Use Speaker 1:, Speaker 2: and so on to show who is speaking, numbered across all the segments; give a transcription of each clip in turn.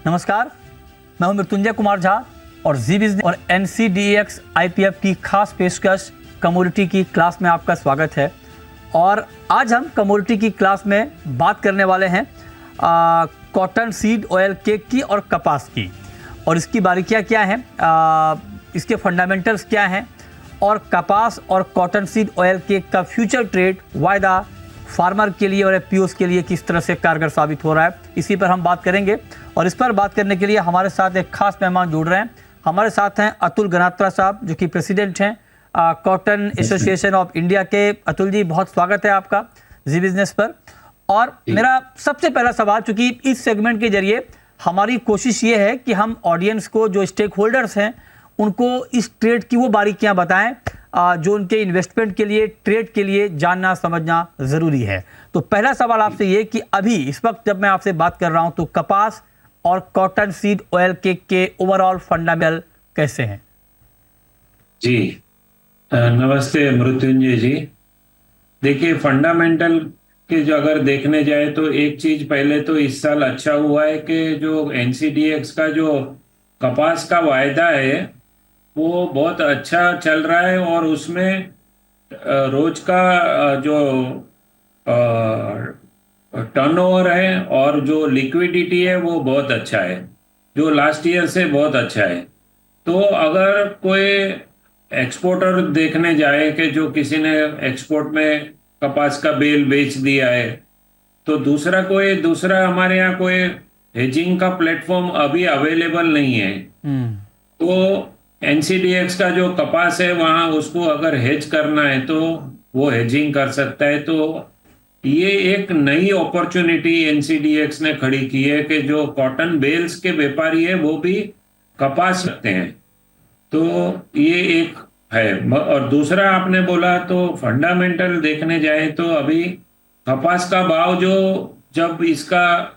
Speaker 1: नमस्कार, मैं हूं मृत्युंजय कुमार झा और जी बिजनेस और NCDEX IPF की खास पेशकश कमोडिटी की क्लास में आपका स्वागत है। और आज हम कमोडिटी की क्लास में बात करने वाले हैं कॉटन सीड ऑयल केक की और कपास की, और इसकी बारीकियां क्या हैं, इसके फंडामेंटल्स क्या हैं, और कपास और कॉटन सीड ऑयल केक का फ्यूचर ट्रेड वायदा फार्मर के लिए और एफपीओस के लिए किस तरह से कारगर साबित हो रहा है, इसी पर हम बात करेंगे। और इस पर बात करने के लिए हमारे साथ एक खास मेहमान जुड़ रहे हैं। हमारे साथ हैं अतुल गनात्रा साहब, जो कि प्रेसिडेंट हैं कॉटन एसोसिएशन ऑफ इंडिया के। अतुल जी, बहुत स्वागत है आपका जी बिजनेस पर। और मेरा सबसे पहला सवाल, चूंकि इस सेगमेंट के जरिए हमारी कोशिश ये है कि हम ऑडियंस को, जो स्टेक होल्डर्स हैं, उनको इस ट्रेड की वो बारीकियां बताएं जो उनके इन्वेस्टमेंट के लिए, ट्रेड के लिए जानना समझना ज़रूरी है। तो पहला सवाल आपसे ये कि अभी इस वक्त जब मैं आपसे बात कर रहा हूं, तो कपास और कॉटन सीड ऑयल केक के ओवरऑल फंडामेंटल कैसे हैं?
Speaker 2: जी नमस्ते मृत्युंजय जी। देखिए, फंडामेंटल के जो अगर देखने जाए तो एक चीज पहले तो इस साल अच्छा हुआ है कि जो NCDEX का जो कपास का वायदा है वो बहुत अच्छा चल रहा है, और उसमें रोज का जो टर्नओवर है और जो लिक्विडिटी है वो बहुत अच्छा है, जो लास्ट ईयर से बहुत अच्छा है। तो अगर कोई एक्सपोर्टर देखने जाए कि जो किसी ने एक्सपोर्ट में कपास का बेल बेच दिया है, तो दूसरा हमारे यहाँ कोई हेजिंग का प्लेटफॉर्म अभी अवेलेबल नहीं है। तो NCDEX का जो कपास है वहाँ उसको अगर हेज करना है तो वो हेजिंग कर सकता है। तो ये एक नई अपॉर्चुनिटी NCDEX ने खड़ी की है कि जो कॉटन बेल्स के व्यापारी है वो भी कपास रखते हैं। तो ये एक है। और दूसरा आपने बोला तो फंडामेंटल देखने जाए तो अभी कपास का भाव जो, जब इसका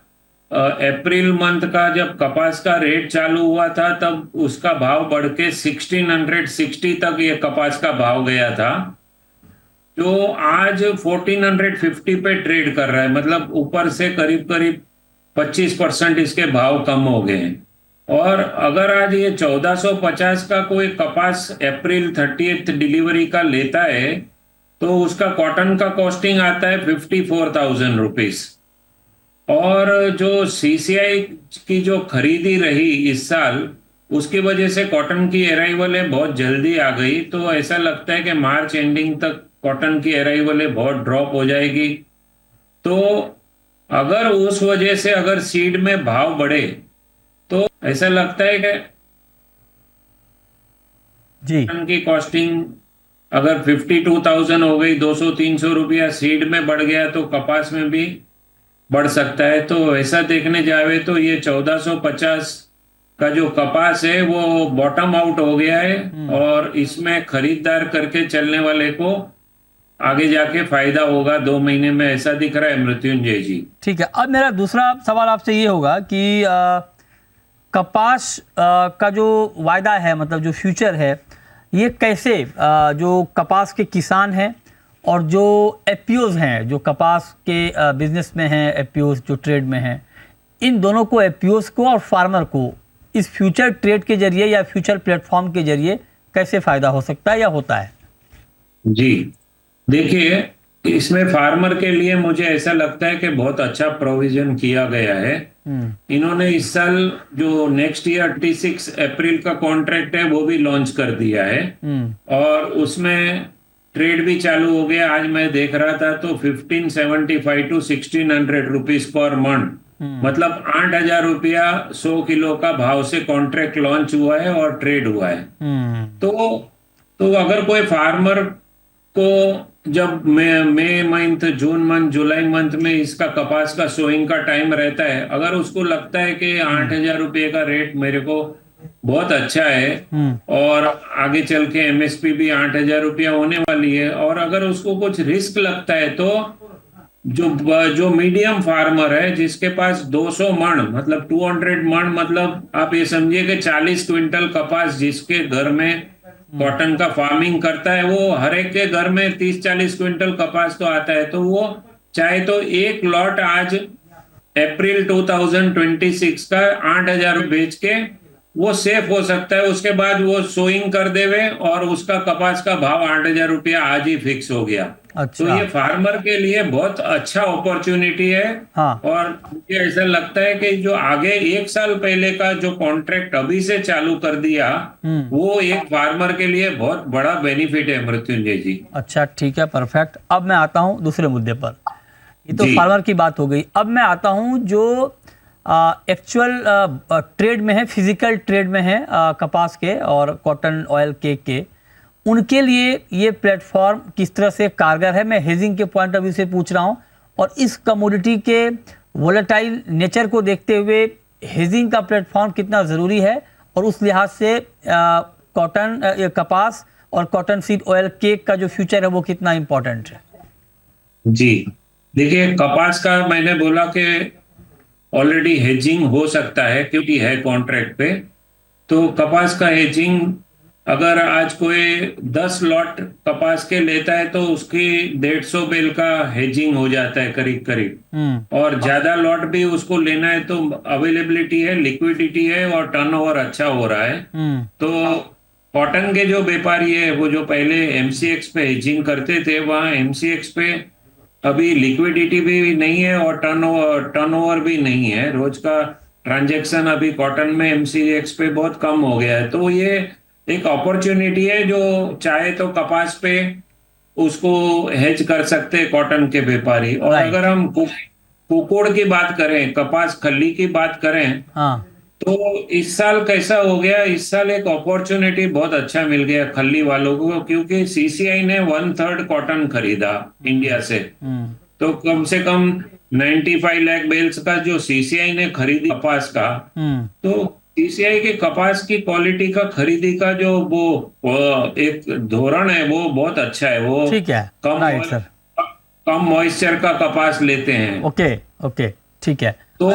Speaker 2: अप्रैल मंथ का जब कपास का रेट चालू हुआ था तब उसका भाव बढ़ के 1660 तक ये कपास का भाव गया था, जो आज 1450 पे ट्रेड कर रहा है। मतलब ऊपर से करीब करीब 25% इसके भाव कम हो गए हैं। और अगर आज ये 1450 का कोई कपास अप्रैल 30 डिलीवरी का लेता है तो उसका कॉटन का कॉस्टिंग आता है 54,000 रुपीज। और जो CCI की जो खरीदी रही इस साल, उसकी वजह से कॉटन की अराइवल है बहुत जल्दी आ गई। तो ऐसा लगता है कि मार्च एंडिंग तक कॉटन की अराइवल है बहुत ड्रॉप हो जाएगी। तो अगर उस वजह से अगर सीड में भाव बढ़े तो ऐसा लगता है कि
Speaker 1: जी,
Speaker 2: कॉटन की कॉस्टिंग अगर 52,000 हो गई, 200-300 रुपया सीड में बढ़ गया, तो कपास में भी बढ़ सकता है। तो ऐसा देखने जावे तो ये 1450 का जो कपास है वो बॉटम आउट हो गया है, और इसमें खरीदार करके चलने वाले को आगे जाके फायदा होगा 2 महीने में, ऐसा दिख रहा है मृत्युंजय जी।
Speaker 1: ठीक है। अब मेरा दूसरा सवाल आपसे ये होगा कि कपास का जो वायदा है, मतलब जो फ्यूचर है, ये कैसे जो कपास के किसान हैं और जो एफपीओज हैं, जो कपास के बिजनेस में हैं, एफपीओज जो ट्रेड में हैं, इन दोनों को, एफपीओज को और फार्मर को, इस फ्यूचर ट्रेड के जरिए या फ्यूचर प्लेटफॉर्म के जरिए कैसे फायदा हो सकता है या होता है?
Speaker 2: जी देखिए, इसमें फार्मर के लिए मुझे ऐसा लगता है कि बहुत अच्छा प्रोविजन किया गया है। इन्होंने इस साल जो नेक्स्ट ईयर 36 अप्रैल का कॉन्ट्रैक्ट है वो भी लॉन्च कर दिया है, और उसमें ट्रेड भी चालू हो गया। आज मैं देख रहा था तो 1575 to 1600 रुपीज पर मंथ, मतलब 8,000 रुपया 100 किलो का भाव से कॉन्ट्रैक्ट लॉन्च हुआ है और ट्रेड हुआ है। तो अगर कोई फार्मर को जब मई मंथ, जून मंथ, जुलाई मंथ में इसका कपास का सोइंग का टाइम रहता है, अगर उसको लगता है कि 8,000 रुपये का रेट मेरे को बहुत अच्छा है और आगे चल के MSP भी 8,000 रुपया होने वाली है, और अगर उसको कुछ रिस्क लगता है तो जो मीडियम फार्मर है जिसके पास 200 मण, मतलब 200 मण, मतलब आप ये समझिए कि 40 क्विंटल कपास जिसके घर में कॉटन का फार्मिंग करता है, वो हर एक के घर में 30-40 क्विंटल कपास तो आता है। तो वो चाहे तो एक लॉट आज अप्रैल 2026 का 8,000 बेच के वो सेफ हो सकता है। उसके बाद वो सोइंग कर देवे और उसका कपास का भाव 8,000 रुपया आज ही फिक्स हो गया।
Speaker 1: अच्छा।
Speaker 2: तो ये फार्मर के लिए बहुत अच्छा अपॉर्चुनिटी है।
Speaker 1: हाँ।
Speaker 2: और मुझे ऐसा लगता है कि जो आगे 1 साल पहले का जो कॉन्ट्रैक्ट अभी से चालू कर दिया, वो एक फार्मर के लिए बहुत बड़ा बेनिफिट है मृत्युंजय जी।
Speaker 1: अच्छा, ठीक है, परफेक्ट। अब मैं आता हूँ दूसरे मुद्दे पर। ये तो
Speaker 2: जी।
Speaker 1: फार्मर की बात हो गई। अब मैं आता हूँ जो एक्चुअल ट्रेड में है, फिजिकल ट्रेड में है, कपास के और कॉटन ऑयल केक के, उनके लिए ये प्लेटफॉर्म किस तरह से कारगर है। मैं हेजिंग के पॉइंट ऑफ व्यू से पूछ रहा हूँ, और इस कमोडिटी के वोलेटाइल नेचर को देखते हुए हेजिंग का प्लेटफॉर्म कितना ज़रूरी है, और उस लिहाज से कपास और कॉटन सीड ऑयल केक का जो फ्यूचर है वो कितना इम्पोर्टेंट है।
Speaker 2: जी, देखिए, कपास का मैंने बोला कि ऑलरेडी हेजिंग हो सकता है क्योंकि है कॉन्ट्रैक्ट पे। तो कपास का हेजिंग, अगर आज कोई 10 लॉट कपास के लेता है तो उसकी 150 बेल का हेजिंग हो जाता है करीब करीब। और ज्यादा लॉट भी उसको लेना है तो अवेलेबिलिटी है, लिक्विडिटी है और टर्नओवर अच्छा हो रहा है। तो कॉटन के जो व्यापारी है वो जो पहले एमसीएक्स पे हेजिंग करते थे, वहाँ एमसीएक्स पे अभी लिक्विडिटी भी नहीं है और टर्नओवर भी नहीं है। रोज का ट्रांजैक्शन अभी कॉटन में एमसीएक्स पे बहुत कम हो गया है। तो ये एक अपॉर्चुनिटी है, जो चाहे तो कपास पे उसको हेज कर सकते हैं कॉटन के व्यापारी। और अगर हम कुकोड़ की बात करें, कपास खल्ली की बात करें,
Speaker 1: हाँ।
Speaker 2: तो इस साल कैसा हो गया, इस साल एक अपॉर्चुनिटी बहुत अच्छा मिल गया खल्ली वालों को, क्योंकि सीसीआई ने 1/3 कॉटन खरीदा इंडिया से। तो कम से कम 95 लाख बेल्स का जो सीसीआई ने खरीदी कपास का, तो सीसीआई के कपास की क्वालिटी का खरीदी का जो वो एक धोरण है वो बहुत अच्छा है। वो
Speaker 1: ठीक है,
Speaker 2: कम मॉइस्चर का कपास लेते हैं।
Speaker 1: ओके ओके, ठीक है।
Speaker 2: तो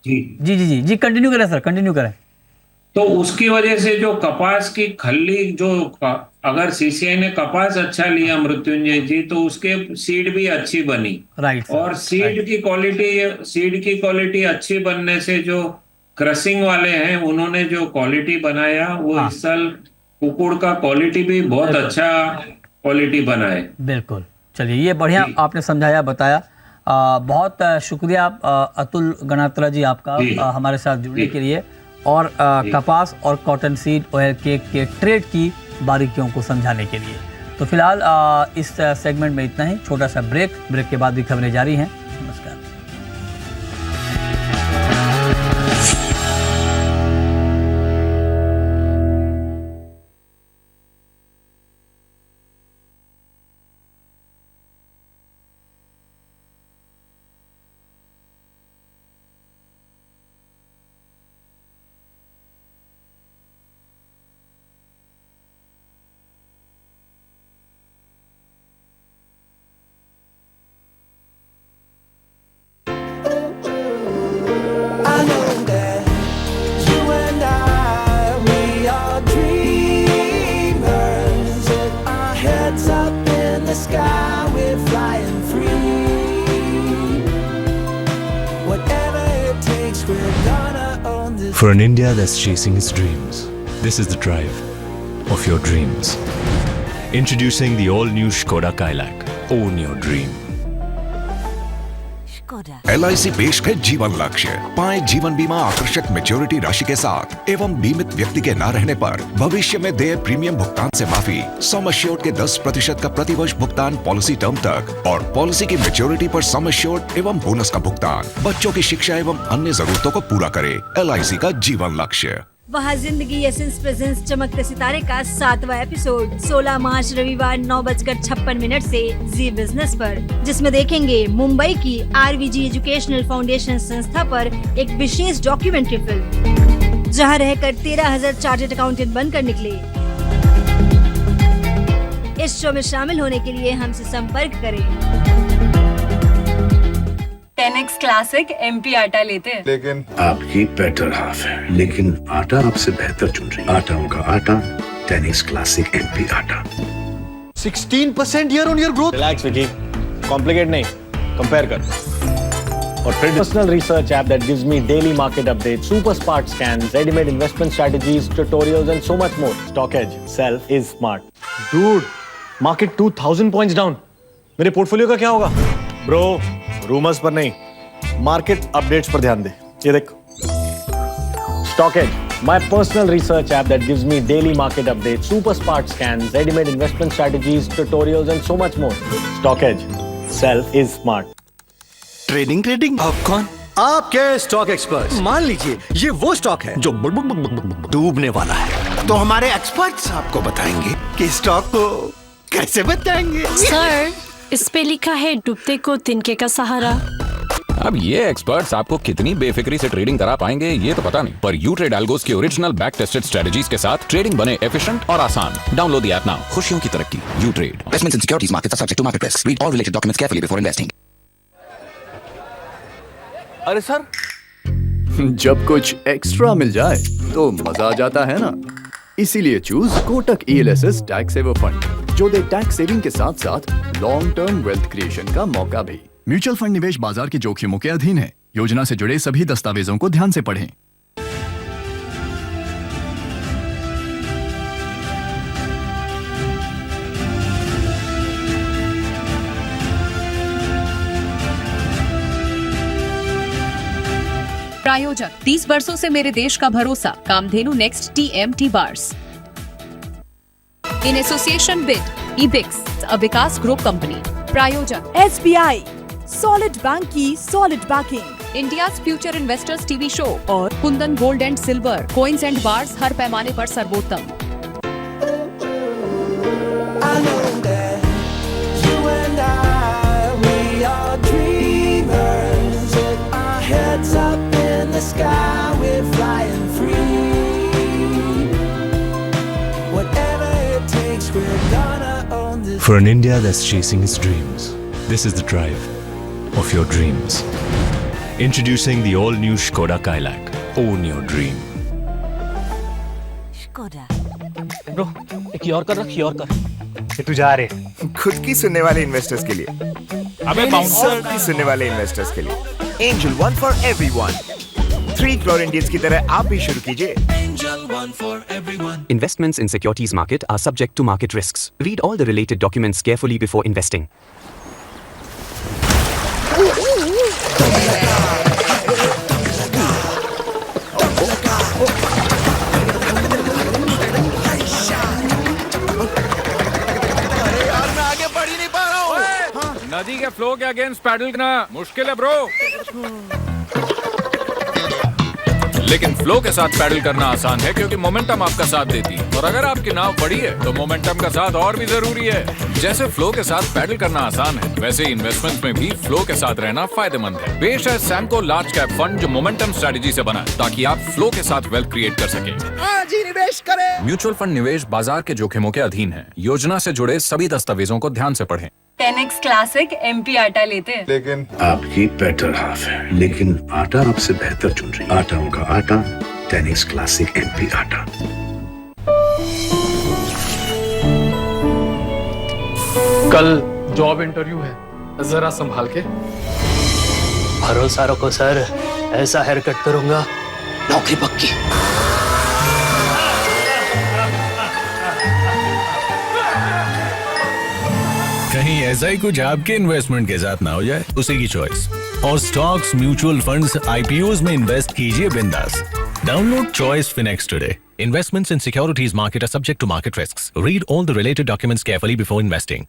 Speaker 1: जी जी जी जी जी कंटिन्यू करें सर, कंटिन्यू करें।
Speaker 2: तो उसकी वजह से जो कपास की खल्ली, जो अगर सीसीआई ने कपास अच्छा लिया मृत्युंजय जी, तो उसके सीड भी अच्छी बनी।
Speaker 1: राइट।
Speaker 2: और सीड की क्वालिटी अच्छी बनने से जो क्रशिंग वाले हैं उन्होंने जो क्वालिटी बनाया, वो इस साल कुकुड़ का क्वालिटी भी बहुत अच्छा क्वालिटी बना है।
Speaker 1: बिल्कुल, चलिए, ये बढ़िया आपने समझाया, बताया। बहुत शुक्रिया अतुल गणात्रा जी आपका हमारे साथ जुड़ने के लिए, और कपास और कॉटन सीड ऑयल केक के ट्रेड की बारीकियों को समझाने के लिए। तो फिलहाल इस सेगमेंट में इतना ही। छोटा सा ब्रेक के बाद भी खबरें जारी हैं। नमस्कार।
Speaker 3: For an India that's chasing its dreams, this is the drive of your dreams. Introducing the all-new Škoda Kailak. Own your dream.
Speaker 4: LIC पेश है जीवन लक्ष्य। पाएं जीवन बीमा आकर्षक मैच्योरिटी राशि के साथ एवं बीमित व्यक्ति के न रहने पर भविष्य में देय प्रीमियम भुगतान से माफी, सम एश्योर्ड के 10% का प्रतिवर्ष भुगतान पॉलिसी टर्म तक, और पॉलिसी की मैच्योरिटी पर सम एश्योर्ड एवं बोनस का भुगतान। बच्चों की शिक्षा एवं अन्य जरूरतों को पूरा करे। LIC का जीवन लक्ष्य।
Speaker 5: वहाँ जिंदगी एसेंस प्रेजेंस चमकते सितारे का 7वां एपिसोड 16 मार्च रविवार 9:56 से जी बिजनेस पर, जिसमें देखेंगे मुंबई की RVG एजुकेशनल फाउंडेशन संस्था पर एक विशेष डॉक्यूमेंट्री फिल्म, जहां रहकर 13,000 चार्टर्ड अकाउंटेंट बनकर निकले। इस शो में शामिल होने के लिए हमसे संपर्क करें।
Speaker 6: 10X क्लासिक MP आटा लेते हैं।
Speaker 7: लेकिन आपकी बेटर हाफ है, लेकिन आटा आपसे बेहतर चुन रही है। आटा होगा आटा, 10X क्लासिक MP आटा।
Speaker 8: 16% year on year growth.
Speaker 9: Relax Vicky, complicate नहीं, कंपेयर कर।
Speaker 8: और personal research app that gives me daily market updates, super smart scans, ready-made investment strategies, tutorials and so much more. Stock Edge, sell is smart. Dude, market 2000 points down. मेरे portfolio का क्या होगा? Bro, rumors पर नहीं, market updates पर ध्यान दे. ये देख. Stock Edge, my personal research app that gives me daily market updates, super smart scans, ready-made investment strategies, tutorials and so much more. Stock Edge, sell is smart.
Speaker 9: Trading आप कौन? आपके stock expert. मान लीजिए ये वो stock है जो डूबने वाला है, तो हमारे एक्सपर्ट्स आपको बताएंगे कि स्टॉक को कैसे बचाएंगे।
Speaker 10: सर, इस पे लिखा है डूबते को तिनके का सहारा।
Speaker 11: अब ये एक्सपर्ट्स आपको कितनी बेफिक्री से ट्रेडिंग करा पाएंगे ये तो पता नहीं, पर यू ट्रेड एल्गोस की ओरिजिनल बैक टेस्टेड स्ट्रेटजीज के साथ ट्रेडिंग बने एफिशिएंट और आसान। Download the app now. खुशियों की तरक्की, you trade.
Speaker 12: Investments in securities markets are subject to market risks. Read all related documents carefully before investing.
Speaker 13: अरे सर, जब कुछ एक्स्ट्रा मिल जाए तो मजा आ जाता है ना, इसीलिए choose Kotak ELSS tax saver fund, जो दे टैक्स सेविंग के साथ साथ लॉन्ग टर्म वेल्थ क्रिएशन का मौका भी।
Speaker 14: म्यूचुअल फंड निवेश बाजार के जोखिमों के अधीन है। योजना से जुड़े सभी दस्तावेजों को ध्यान से पढ़ें।
Speaker 15: प्रायोजक 30 वर्षों से मेरे देश का भरोसा, Kamdhenu next TMT bars. In association with Ebix, a Vikas group company. प्रायोजक
Speaker 16: SBI, सॉलिड बैंक की solid backing.
Speaker 15: India's future investors TV show और Kundan gold and silver coins and bars, हर पैमाने पर सर्वोत्तम।
Speaker 3: For an India that's chasing its dreams, this is the drive of your dreams. Introducing the all-new Skoda Kailak. Own your dream.
Speaker 5: Skoda.
Speaker 8: Bro, एक और कर रख, और कर।
Speaker 9: ये तू जा रहे खुद की सुनने वाले इन्वेस्टर्स के लिए, अबे बाउंसर की सुनने वाले इन्वेस्टर्स के लिए angel one for everyone. 3 crore Indians की तरह आप भी शुरू कीजिए।
Speaker 12: Investments in securities market are subject to market risks. Read all the related documents carefully before investing.
Speaker 11: नदी के फ्लो के अगेंस्ट पैडल करना मुश्किल है ब्रो, लेकिन फ्लो के साथ पैडल करना आसान है क्योंकि मोमेंटम आपका साथ देती है। और अगर आपकी नाव बड़ी है तो मोमेंटम का साथ और भी जरूरी है। जैसे फ्लो के साथ पैडल करना आसान है, वैसे इन्वेस्टमेंट में भी फ्लो के साथ रहना फायदेमंद है। पेश है सैमको लार्ज कैप फंड जो मोमेंटम स्ट्रेटजी से बना है ताकि आप फ्लो के साथ वेल्थ क्रिएट कर सकें।
Speaker 9: आज ही निवेश करें।
Speaker 11: म्यूचुअल फंड निवेश बाजार के जोखिमों के अधीन है। योजना से जुड़े सभी दस्तावेजों को ध्यान से पढ़ें।
Speaker 6: 10x क्लासिक MP आटा लेते हैं।
Speaker 7: लेकिन आपकी बेटर हाफ है, लेकिन आटा आपसे बेहतर चुन रही। आटा उनका आटा, 10x क्लासिक MP आटा।
Speaker 17: कल जॉब इंटरव्यू है, जरा संभाल के।
Speaker 18: भरोसा रखो सर, ऐसा हेयर कट करूंगा नौकरी पक्की।
Speaker 19: कहीं ऐसा ही कुछ आपके इन्वेस्टमेंट के साथ ना हो जाए, उसी की चॉइस। और स्टॉक्स, म्यूचुअल फंड्स, IPOs में इन्वेस्ट कीजिए बिंदास। Download choice Phoenix today.
Speaker 3: Investments in securities market are subject to market risks. Read all the related documents carefully before investing.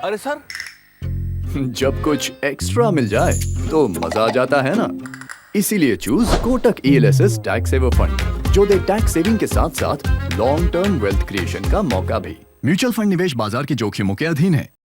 Speaker 13: अरे सर, जब कुछ एक्स्ट्रा मिल जाए तो मजा आ जाता है ना, इसीलिए choose Kotak ELSS tax saver fund, जो दे टैक्स सेविंग के साथ साथ लॉन्ग टर्म वेल्थ क्रिएशन का मौका भी।
Speaker 14: म्यूचुअल फंड निवेश बाजार के जोखिमों के अधीन है।